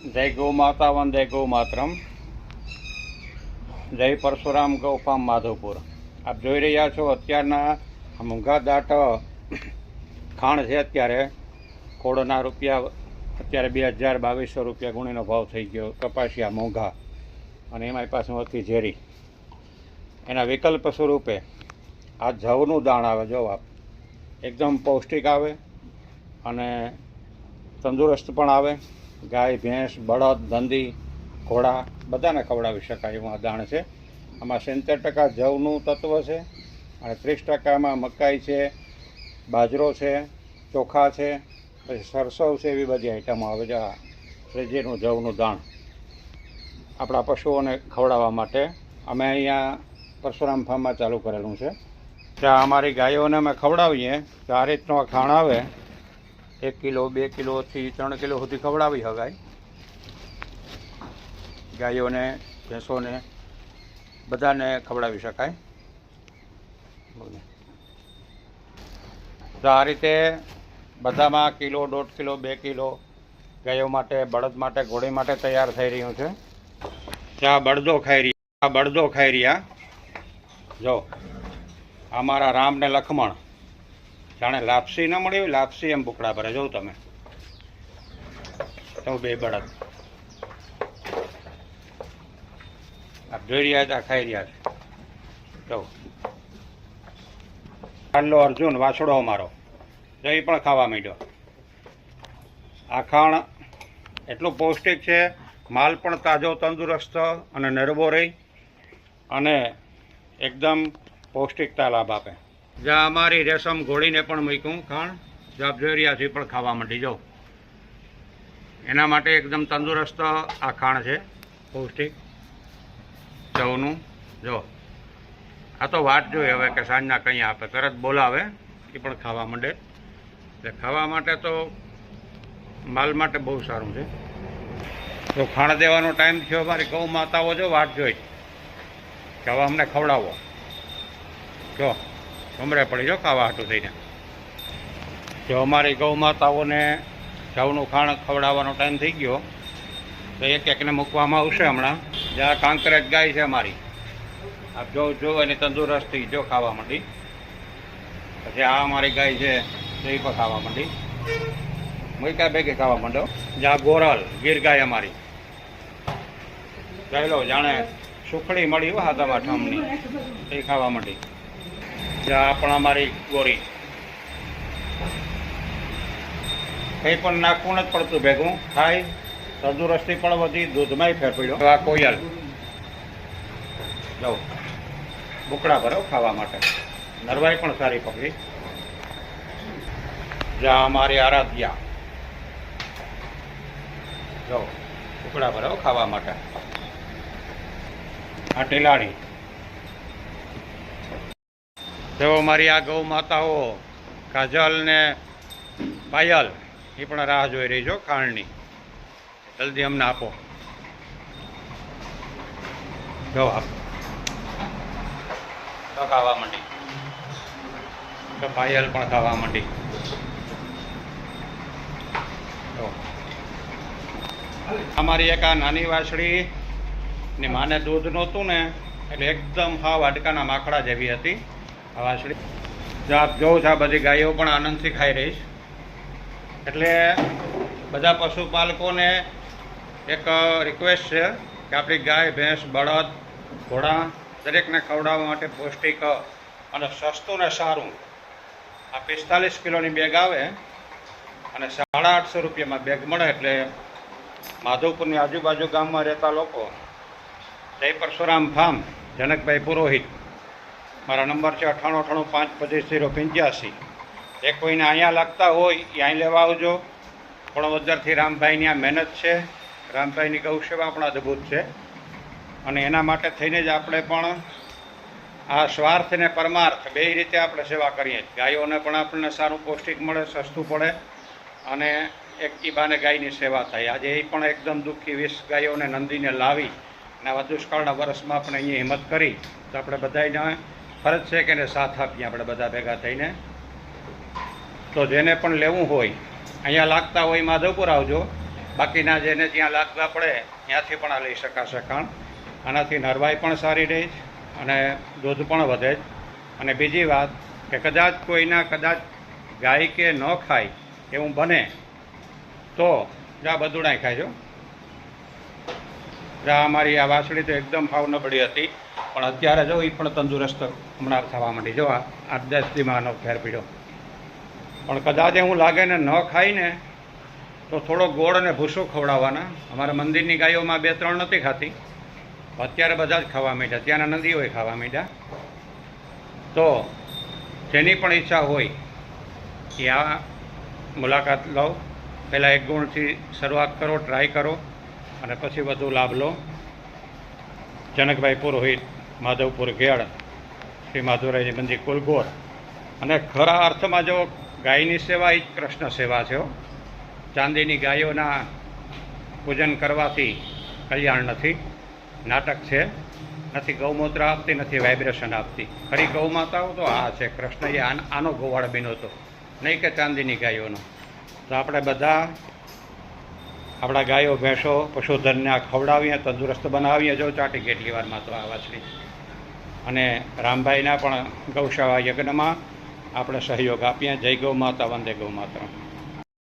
जय गौ माता वंदे गौ मातरम। जय परशुराम गौ फार्म माधवपुर। आप જોઈ રહ્યા છો અત્યારના મોંઘા દાટ ખાણ છે। અત્યારે ખોડના રૂપિયા અત્યારે 2000-2200 રૂપિયા ગુણીનો ભાવ થઈ ગયો। કપાસિયા મોંઘા અને એમાંય પાછું અતિ ઝેરી। એના વિકલ્પ સ્વરૂપે આ જવનું દાણ આવે। જો આપ એકદમ પૌષ્ટિક આવે અને તંદુરસ્ત પણ આવે। ગાય ભેંસ બળદ ધંધી ઘોડા બધાને ખવડાવી શકાય એવું આ દાણ છે। આમાં 70% જવનું તત્વ છે અને 30%માં મકાઈ છે, બાજરો છે, ચોખા છે, પછી સરસવ છે, એવી બધી આઈટમો આવે છે। આ શ્રીજીનું જવનું દાણ આપણા પશુઓને ખવડાવવા માટે અમે અહીંયા પરશુરામ ફાર્મમાં ચાલુ કરેલું છે। ત્યાં અમારી ગાયોને અમે ખવડાવીએ તો આ રીતનો ખાણ આવે। 1 કિલો 2 કિલોથી 3 કિલો સુધી ખવડાવી શકાય ગાયોને ભેંસોને બધાને ખવડાવી શકાય। તો આ રીતે બધામાં કિલો 1.5 કિલો 2 કિલો ગાયો માટે બળદ માટે ઘોડી માટે તૈયાર થઈ રહ્યું છે। ત્યાં બળદો ખાઈ રહ્યા। જો અમારા રામ ને લક્ષ્મણ જાણે લાપસી ન મળી હોય લાપસી એમ બુકડા ભરે। જોઉં તમે તો 2 બળદ આપ જોઈ રહ્યા હતા ખાઈ રહ્યા છે। જો ચાલો અર્જુન વાછડો અમારો જો એ પણ ખાવા માંડ્યો। આ ખાણ એટલું પૌષ્ટિક છે, માલ પણ તાજો તંદુરસ્ત અને નરવો રહી અને એકદમ પૌષ્ટિકતા લાભ આપે। જ્યાં અમારી રેશમ ઘોડીને પણ મૂક્યું ખાણ જો આપ જોઈ રહ્યા છો પણ ખાવા માંડી। જો એના માટે એકદમ તંદુરસ્ત આ ખાણ છે પૌષ્ટિક જવનું। જો આ તો વાટ જોઈએ હવે કે સાંજના કંઈ આપે, તરત બોલાવે એ પણ ખાવા માંડે। એટલે ખાવા માટે તો માલ માટે બહુ સારું છે। તો ખાણ દેવાનો ટાઈમ થયો। અમારી ગૌ માતાઓ જો વાટ જોઈ કે હવે અમને ખવડાવો। જો ઉમરે પડી જો ખાવા હાટું થઈને। જો અમારી ગૌ માતાઓને જવનું ખાણ ખવડાવવાનો ટાઈમ થઈ ગયો તો એક એકને મૂકવામાં આવશે હમણાં। જ્યાં કાંકરેજ ગાય છે અમારી આપ જો એની તંદુરસ્તી જો ખાવા માંડી। પછી આ અમારી ગાય છે તો એ પણ ખાવા માંડી। મૂક્યા ભેગી ખાવા માંડો। જ્યાં ગોરલ ગીર ગાય અમારી ચાલો જાણે સુખડી મળી હોય હાથમાં ઠમની એ ખાવા માંડી। જ્યાં પણ અમારી ગોરી કંઈ પણ નાખવું નથી પડતું, ભેગું ખાય, તંદુરસ્તી પણ વધી, દૂધમાંય ફેર પડ્યો। આ કોયલ જો બુકડા ભરો ખાવા માટે, નરવાઈ પણ સારી પકડી। જ્યાં અમારી આરાધ્યા જો બુકડા ભરો ખાવા માટે। આ ટેલાડી જો અમારી આ ગૌ માતાઓ કાજલ ને પાયલ એ પણ રાહ જોઈ રહી છો ખાણની, જલ્દી અમને આપો। જો આપ તો ખાવા માંડી, તો પાયલ પણ ખાવા માંડી। અમારી એક આ નાની વાછડી ની માને દૂધ નહોતું ને એટલે એકદમ હાવ હાડકાના માખડા જેવી હતી આ વાછડી। જો આપ જોઉં છો આ બધી ગાયો પણ આનંદથી ખાઈ રહીશ। એટલે બધા પશુપાલકોને એક રિક્વેસ્ટ છે કે આપણી ગાય ભેંસ બળદ ઘોડા દરેકને ખવડાવવા માટે પૌષ્ટિક અને સસ્તું ને સારું આ 45 કિલોની બેગ આવે અને 850 રૂપિયામાં બેગ મળે। એટલે માધવપુરની આજુબાજુ ગામમાં રહેતા લોકો જય પરશુરામ ફાર્મ જનકભાઈ પુરોહિત, મારા નંબર છે 9898525085। એ કોઈને અહીંયા લાગતા હોય એ અહીં લેવા આવજો। વડોદરાથી રામભાઈની આ મહેનત છે, રામભાઈની ગૌ સેવા પણ અદ્ભુત છે અને એના માટે થઈને જ આપણે પણ આ સ્વાર્થ અને પરમાર્થ બે રીતે આપણે સેવા કરીએ। ગાયોને પણ આપણને સારું પૌષ્ટિક મળે, સસ્તું પડે અને એક ઈબાને ગાયની સેવા થાય। આજે એ પણ એકદમ દુઃખી 20 ગાયોને નંદીને લાવી અને આવા દુષ્કાળના વર્ષમાં આપણે અહીંયા હિંમત કરી તો આપણે બધાને ફરજ છે કે એને સાથ આપીએ આપણે બધા ભેગા થઈને। તો જેને પણ લેવું હોય અહીંયા લાગતા હોય માધવપુર આવજો। બાકીના જેને જ્યાં લાગવા પડે ત્યાંથી પણ આ લઈ શકાશે. કારણ આનાથી નરવાઈ પણ સારી રહે છે અને દૂધ પણ વધે છે. અને બીજી વાત કે કદાચ ગાય કે ન ખાય એવું બને તો જા બધુડાય ખાયજો. અમારી આ વાછડી તો એકદમ ભાવ નબળી હતી, પણ અત્યારે જો એ પણ તંદુરસ્ત હમણાં થવા માંડી. જો 8-10 દીમાં આનો ફેર પીડ્યો. પણ કદાચ એવું લાગે ને ન ખાય ને તો થોડો ગોળ અને ભૂસો ખવડાવવાના. અમારા મંદિરની ગાયોમાં 2-3 નથી ખાતી, અત્યારે બધા જ ખાવા માંડ્યા. ત્યાંના નદીઓએ ખાવા માંડ્યા. તો જેની પણ ઈચ્છા હોય એ આ મુલાકાત લો. પહેલાં 1 ગુણથી શરૂઆત કરો, ટ્રાય કરો અને પછી વધુ લાભ લો. જનકભાઈ પુરોહિત, માધવપુર ગેળ, શ્રી માધવરાયજી મંદિર કુલગોર. અને ખરા અર્થમાં જો ગાયની સેવા એ જ કૃષ્ણ સેવા છે. ચાંદીની ગાયોના પૂજન કરવાથી કલ્યાણ નથી, નાટક છે. નથી ગૌમૂત્ર આપતી, નથી વાઇબ્રેશન આપતી. ખરી ગૌમાતાઓ તો આ છે. કૃષ્ણએ આનો ગોવાળ બીનો હતો, નહીં કે ચાંદીની ગાયોનો. તો આપણે બધા આપણા ગાયો ભેંસો પશુધનને આ ખવડાવીએ, તંદુરસ્ત બનાવીએ. જો ચાટી કેટલી વારમાં તો આ વાછડી. અને રામભાઈના પણ ગૌશાળા યજ્ઞમાં આપણે સહયોગ આપીએ. જય ગૌ માતા, વંદે ગૌ માતા.